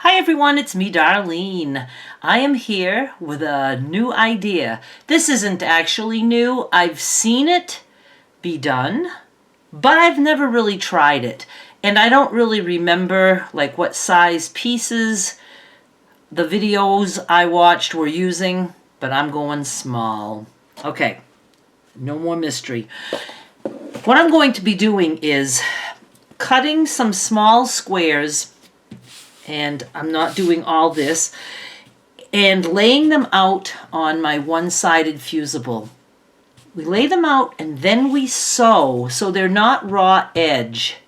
Hi everyone, it's me, Darlene. I am here with a new idea. This isn't actually new. I've seen it be done, but I've never really tried it. And I don't really remember like what size pieces the videos I watched were using, but I'm going small. Okay, no more mystery. What I'm going to be doing is cutting some small squares, and I'm not doing all this, and laying them out on my one-sided fusible. We lay them out and then we sew so they're not raw edge.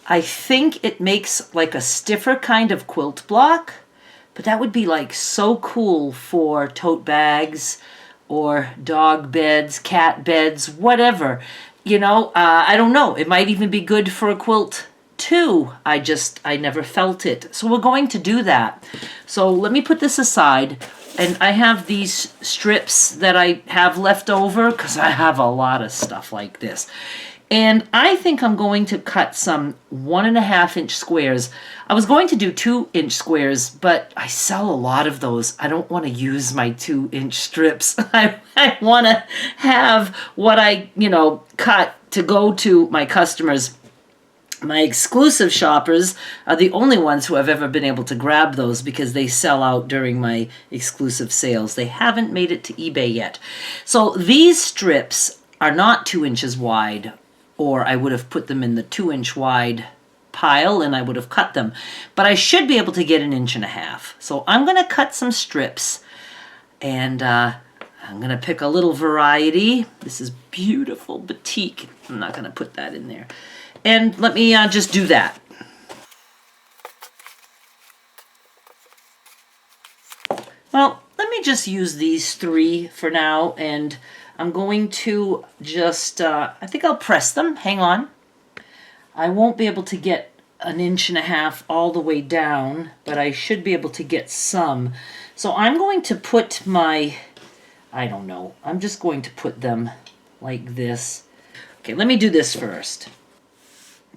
I think it makes like a stiffer kind of quilt block, but that would be like so cool for tote bags or dog beds, cat beds, whatever. You know, I don't know. It might even be good for a quilt too. I never felt it. So we're going to do that. So let me put this aside. And I have these strips that I have left over because I have a lot of stuff like this. And I think I'm going to cut some 1.5 inch squares. I was going to do 2-inch squares, but I sell a lot of those. I don't want to use my 2-inch strips. I want to have what I, cut to go to my customers. My exclusive shoppers are the only ones who have ever been able to grab those because they sell out during my exclusive sales. They haven't made it to eBay yet. So these strips are not 2 inches wide, or I would have put them in the 2-inch wide pile and I would have cut them. But I should be able to get 1.5 inches. So I'm going to cut some strips, and I'm going to pick a little variety. This is beautiful batik. I'm not going to put that in there. And let me just do that. Well, let me just use these 3 for now, and I'm going to just, I think I'll press them. Hang on. I won't be able to get 1.5 inches all the way down, but I should be able to get some. So I'm going to put my, I don't know, I'm just going to put them like this. Okay, let me do this first.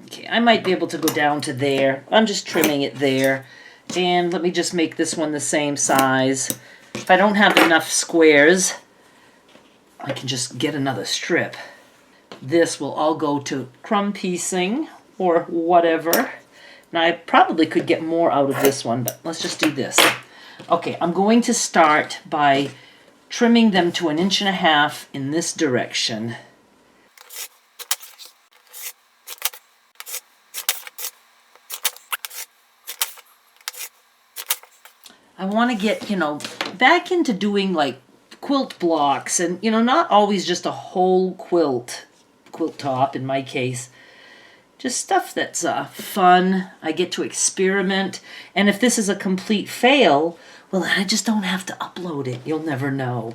Okay, I might be able to go down to there. I'm just trimming it there. And let me just make this one the same size. If I don't have enough squares, I can just get another strip. This will all go to crumb piecing or whatever. Now I probably could get more out of this one, but let's just do this. Okay, I'm going to start by trimming them to 1.5 inches in this direction. I want to get, back into doing like quilt blocks and, not always just a whole quilt top in my case. Just stuff that's fun. I get to experiment. And if this is a complete fail, well, I just don't have to upload it. You'll never know.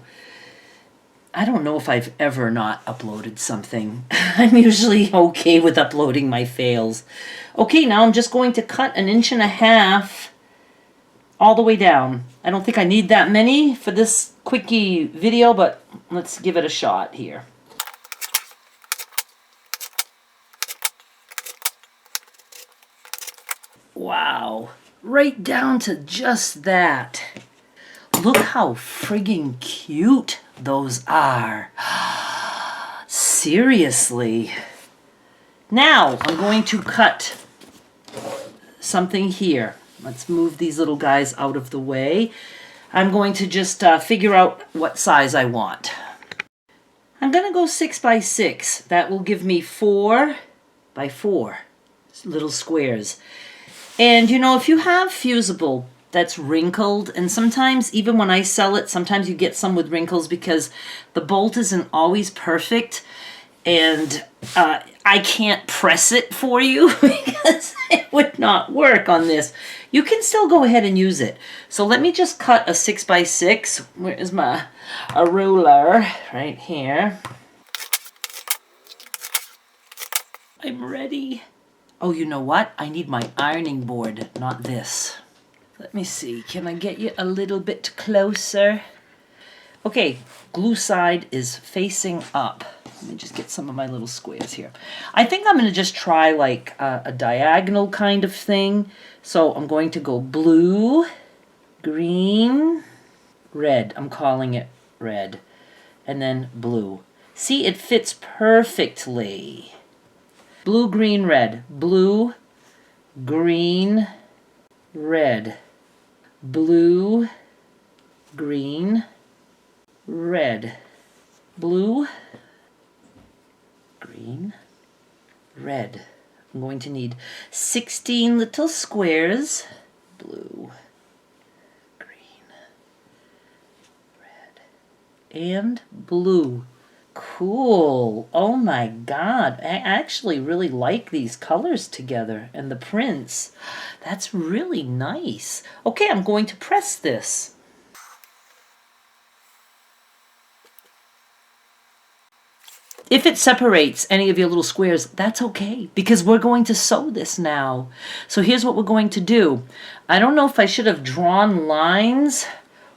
I don't know if I've ever not uploaded something. I'm usually okay with uploading my fails. Okay, now I'm just going to cut 1.5 inches all the way down. I don't think I need that many for this quickie video, but let's give it a shot here. Wow, right down to just that. Look how friggin' cute those are. Seriously. Now I'm going to cut something here. Let's move these little guys out of the way. I'm going to just figure out what size I want. I'm going to go 6 by 6. That will give me 4 by 4 little squares. And if you have fusible that's wrinkled, and sometimes even when I sell it, sometimes you get some with wrinkles because the bolt isn't always perfect, and I can't press it for you because it would not work on this. You can still go ahead and use it. So let me just cut a 6 by 6. Where is a ruler? Right here. I'm ready. Oh, you know what? I need my ironing board, not this. Let me see. Can I get you a little bit closer? Okay, glue side is facing up. Let me just get some of my little squares here. I think I'm going to just try like a diagonal kind of thing. So I'm going to go blue, green, red. I'm calling it red. And then blue. See, it fits perfectly. Blue, green, red. Blue, green, red. Blue, green, red. Blue, green, red. I'm going to need 16 little squares. Blue, green, red, and blue. Cool. Oh my God. I actually really like these colors together and the prints. That's really nice. Okay, I'm going to press this. If it separates any of your little squares, that's okay, because we're going to sew this now. So here's what we're going to do. I don't know if I should have drawn lines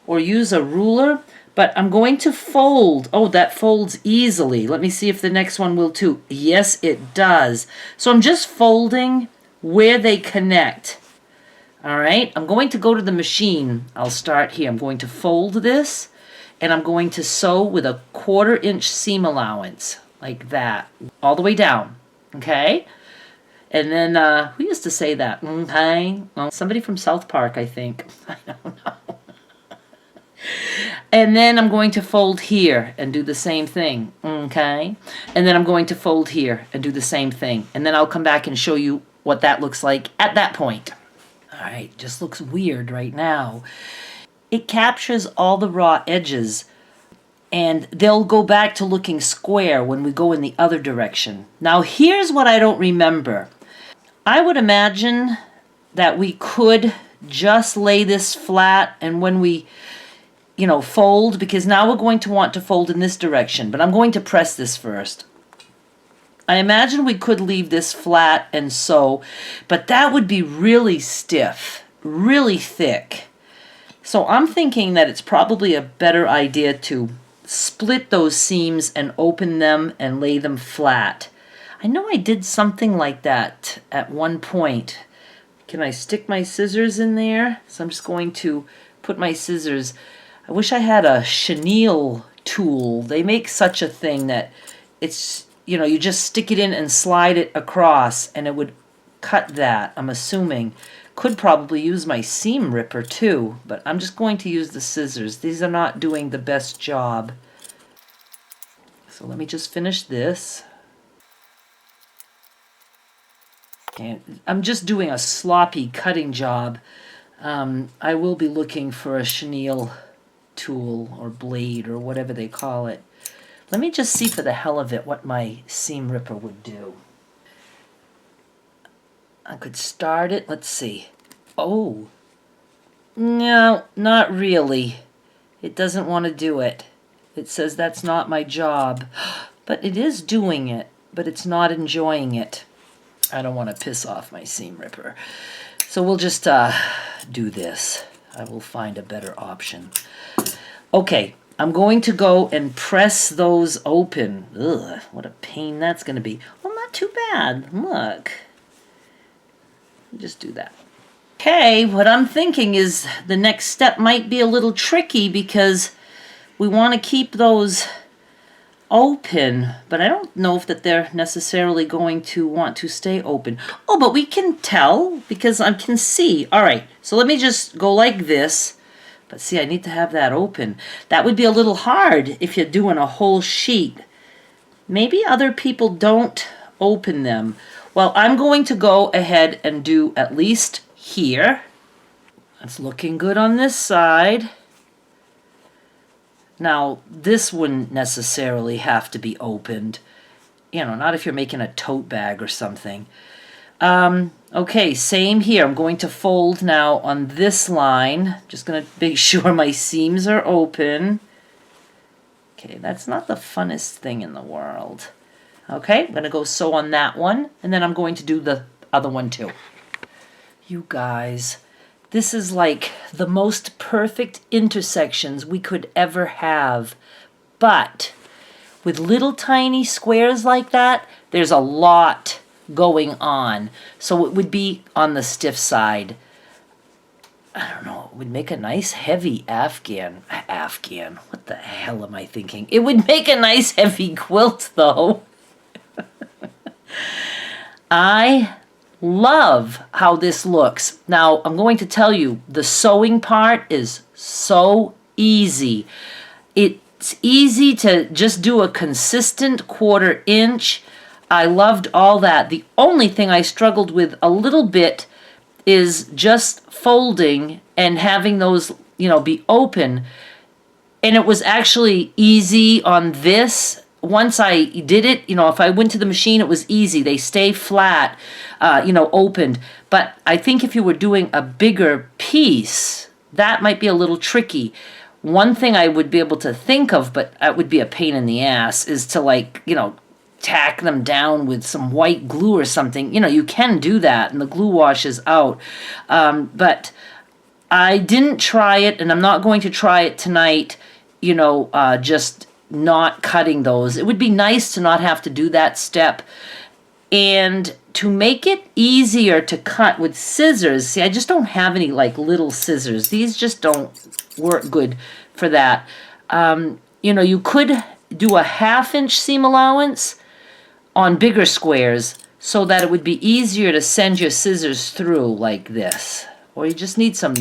or use a ruler, but I'm going to fold. Oh, that folds easily. Let me see if the next one will too. Yes, it does. So I'm just folding where they connect. All right, I'm going to go to the machine. I'll start here. I'm going to fold this, and I'm going to sew with a 1/4 inch seam allowance, like that, all the way down, okay? And then, who used to say that? Okay? Well, somebody from South Park, I think. I don't know. And then I'm going to fold here and do the same thing, okay? And then I'm going to fold here and do the same thing. And then I'll come back and show you what that looks like at that point. All right, just looks weird right now. It captures all the raw edges, and they'll go back to looking square when we go in the other direction. Now, here's what I don't remember. I would imagine that we could just lay this flat, and when we, fold, because now we're going to want to fold in this direction, but I'm going to press this first. I imagine we could leave this flat and sew, but that would be really stiff, really thick. So I'm thinking that it's probably a better idea to split those seams and open them and lay them flat. I know I did something like that at one point. Can I stick my scissors in there? So I'm just going to put my scissors. I wish I had a chenille tool. They make such a thing that it's, you just stick it in and slide it across and it would cut that, I'm assuming. Could probably use my seam ripper too, but I'm just going to use the scissors. These are not doing the best job. So let me just finish this. And I'm just doing a sloppy cutting job. I will be looking for a chenille tool or blade or whatever they call it. Let me just see for the hell of it what my seam ripper would do. I could start it. Let's see. Oh. No, not really. It doesn't want to do it. It says that's not my job. But it is doing it, but it's not enjoying it. I don't want to piss off my seam ripper. So we'll just do this. I will find a better option. Okay, I'm going to go and press those open. Ugh, what a pain that's going to be. Well, not too bad. Look. Just do that. Okay, what I'm thinking is the next step might be a little tricky because we want to keep those open, but I don't know if that they're necessarily going to want to stay open. Oh, but we can tell because I can see. All right, so let me just go like this. But see, I need to have that open. That would be a little hard if you're doing a whole sheet. Maybe other people don't open them. Well, I'm going to go ahead and do at least here. That's looking good on this side. Now, this wouldn't necessarily have to be opened. Not if you're making a tote bag or something. Okay, same here. I'm going to fold now on this line. Just going to make sure my seams are open. Okay, that's not the funnest thing in the world. Okay, I'm going to go sew on that one, and then I'm going to do the other one too. You guys, this is like the most perfect intersections we could ever have. But with little tiny squares like that, there's a lot going on. So it would be on the stiff side. I don't know, it would make a nice heavy Afghan. What the hell am I thinking? It would make a nice heavy quilt though. I love how this looks. Now, I'm going to tell you, the sewing part is so easy. It's easy to just do a consistent 1/4 inch. I loved all that. The only thing I struggled with a little bit is just folding and having those, be open. And it was actually easy on this. Once I did it, if I went to the machine, it was easy. They stay flat, opened. But I think if you were doing a bigger piece, that might be a little tricky. One thing I would be able to think of, but that would be a pain in the ass, is to tack them down with some white glue or something. You can do that and the glue washes out. But I didn't try it, and I'm not going to try it tonight, just not cutting those. It would be nice to not have to do that step. And to make it easier to cut with scissors, see, I just don't have any little scissors. These just don't work good for that. You could do a 1/2 inch seam allowance on bigger squares so that it would be easier to send your scissors through like this. Or you just need some,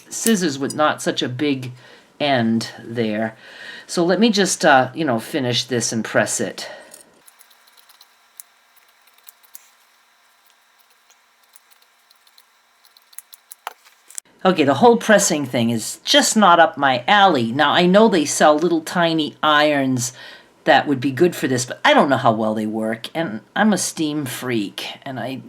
scissors with not such a big end there. So let me just, finish this and press it. Okay, the whole pressing thing is just not up my alley. Now, I know they sell little tiny irons that would be good for this, but I don't know how well they work. And I'm a steam freak, and I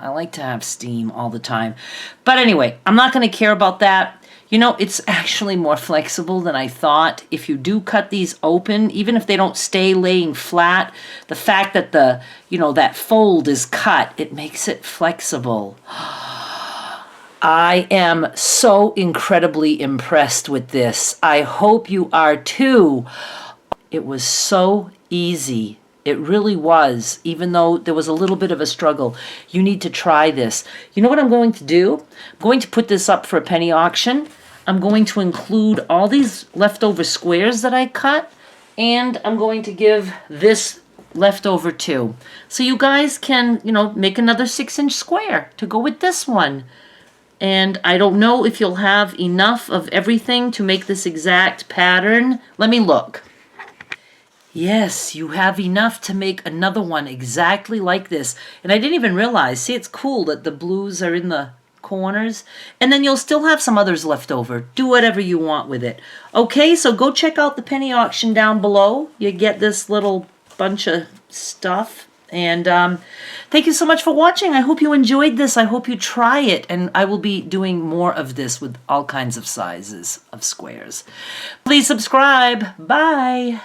like to have steam all the time. But anyway, I'm not going to care about that. It's actually more flexible than I thought. If you do cut these open, even if they don't stay laying flat, the fact that that fold is cut, it makes it flexible. I am so incredibly impressed with this. I hope you are too. It was so easy. It really was, even though there was a little bit of a struggle. You need to try this. You know what I'm going to do? I'm going to put this up for a penny auction. I'm going to include all these leftover squares that I cut, and I'm going to give this leftover too. So you guys can, make another 6-inch square to go with this one. And I don't know if you'll have enough of everything to make this exact pattern. Let me look. Yes, you have enough to make another one exactly like this. And I didn't even realize, see, it's cool that the blues are in the corners. And then you'll still have some others left over. Do whatever you want with it. Okay, so go check out the penny auction down below. You get this little bunch of stuff. And thank you so much for watching. I hope you enjoyed this. I hope you try it. And I will be doing more of this with all kinds of sizes of squares. Please subscribe. Bye.